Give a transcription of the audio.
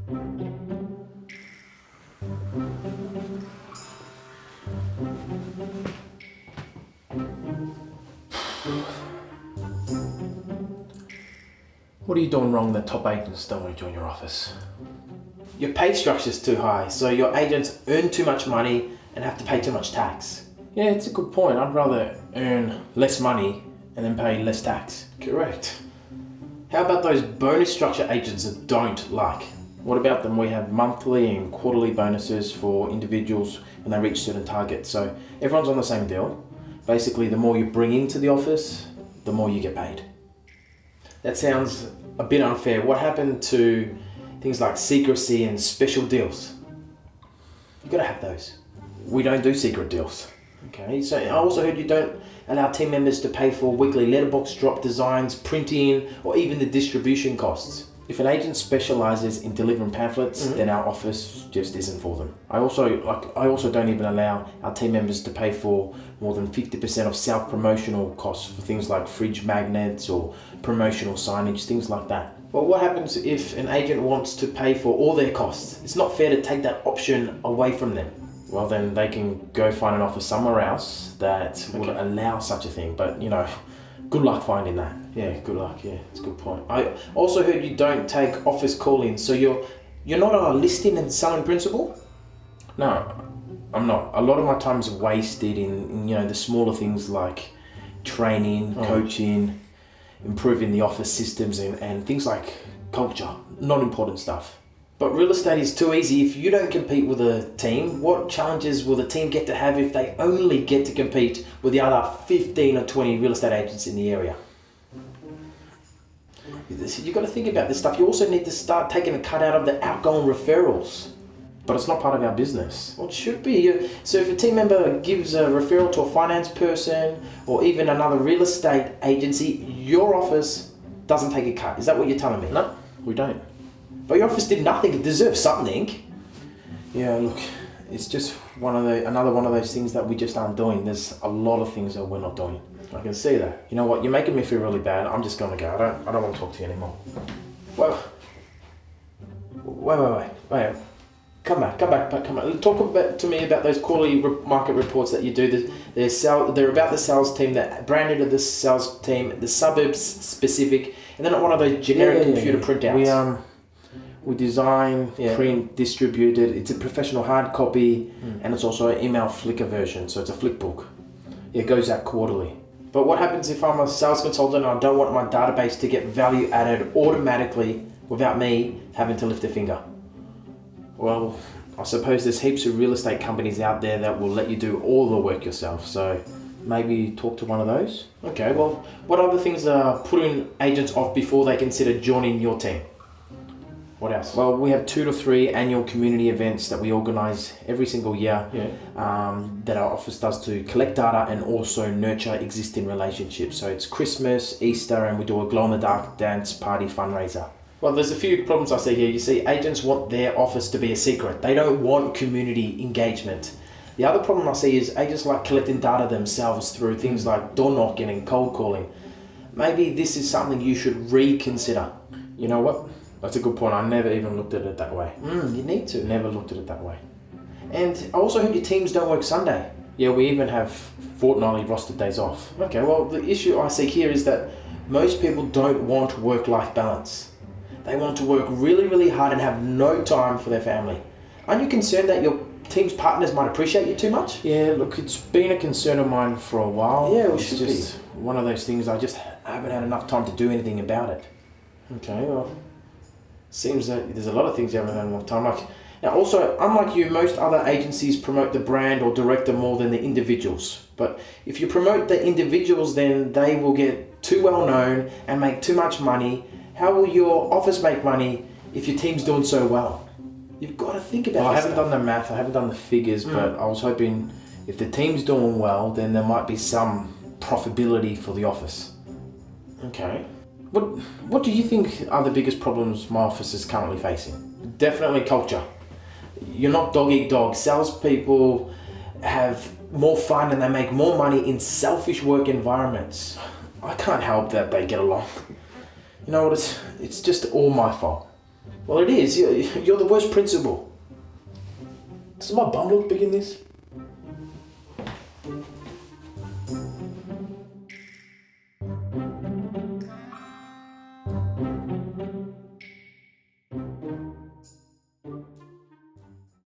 What are you doing wrong that top agents don't want to join your office? Your pay structure's too high, so your agents earn too much money and have to pay too much tax. Yeah, it's a good point. I'd rather earn less money and then pay less tax. Correct. How about those bonus structure agents that don't like? What about them? We have monthly and quarterly bonuses for individuals when they reach certain targets. So everyone's on the same deal. Basically, the more you bring into the office, the more you get paid. That sounds a bit unfair. What happened to things like secrecy and special deals? You gotta have those. We don't do secret deals. Okay, so I also heard you don't allow team members to pay for weekly letterbox drop designs, printing, or even the distribution costs. If an agent specializes in delivering pamphlets, then our office just isn't for them. I also don't even allow our team members to pay for more than 50% of self-promotional costs for things like fridge magnets or promotional signage, things like that. Well, what happens if an agent wants to pay for all their costs? It's not fair to take that option away from them. Well, then they can go find an office somewhere else that will allow such a thing. But, good luck finding that. Yeah, good luck. Yeah, it's a good point. I also heard you don't take office call-ins, so you're not a listing and selling principal? No, I'm not. A lot of my time is wasted in the smaller things like training, coaching, improving the office systems and things like culture, non-important stuff. But real estate is too easy. If you don't compete with a team, what challenges will the team get to have if they only get to compete with the other 15 or 20 real estate agents in the area? You've got to think about this stuff. You also need to start taking a cut out of the outgoing referrals. But it's not part of our business. Well, it should be. So if a team member gives a referral to a finance person or even another real estate agency, your office doesn't take a cut. Is that what you're telling me? No, we don't. But your office did nothing. It deserves something. Yeah, look, it's just another one of those things that we just aren't doing. There's a lot of things that we're not doing. I can see that. You know what? You're making me feel really bad. I'm just gonna go. I don't want to talk to you anymore. Well, wait. Come back. Talk to me about those quarterly market reports that you do. They're about the sales team, that branded of the sales team, the suburbs specific, and they're not one of those generic computer printouts. We design, print, distribute it. It's a professional hard copy, and it's also an email Flickr version, so it's a flick book. It goes out quarterly. But what happens if I'm a sales consultant and I don't want my database to get value added automatically without me having to lift a finger? Well, I suppose there's heaps of real estate companies out there that will let you do all the work yourself, so maybe talk to one of those. Okay, well, what other things are putting agents off before they consider joining your team? What else? Well, we have 2 to 3 annual community events that we organise every single year that our office does to collect data and also nurture existing relationships. So it's Christmas, Easter, and we do a glow-in-the-dark dance party fundraiser. Well, there's a few problems I see here. You see, agents want their office to be a secret. They don't want community engagement. The other problem I see is agents like collecting data themselves through things like door knocking and cold calling. Maybe this is something you should reconsider. You know what? That's a good point. I never even looked at it that way. You need to. Never looked at it that way. And I also heard your teams don't work Sunday. Yeah, we even have fortnightly rostered days off. Okay, well, the issue I see here is that most people don't want work-life balance. They want to work really, really hard and have no time for their family. Aren't you concerned that your team's partners might appreciate you too much? Yeah, look, it's been a concern of mine for a while. Yeah, it's just one of those things I just haven't had enough time to do anything about it. Okay, well, seems that there's a lot of things you haven't had enough time. Now also, unlike you, most other agencies promote the brand or director more than the individuals. But if you promote the individuals, then they will get too well known and make too much money. How will your office make money if your team's doing so well? You've got to think about it. I haven't done the math, I haven't done the figures, but I was hoping if the team's doing well, then there might be some profitability for the office. Okay. What do you think are the biggest problems my office is currently facing? Definitely culture. You're not dog eat dog. Salespeople have more fun and they make more money in selfish work environments. I can't help that they get along. You know what, it's just all my fault. Well, it is. You're the worst principal. Does my bum look big in this?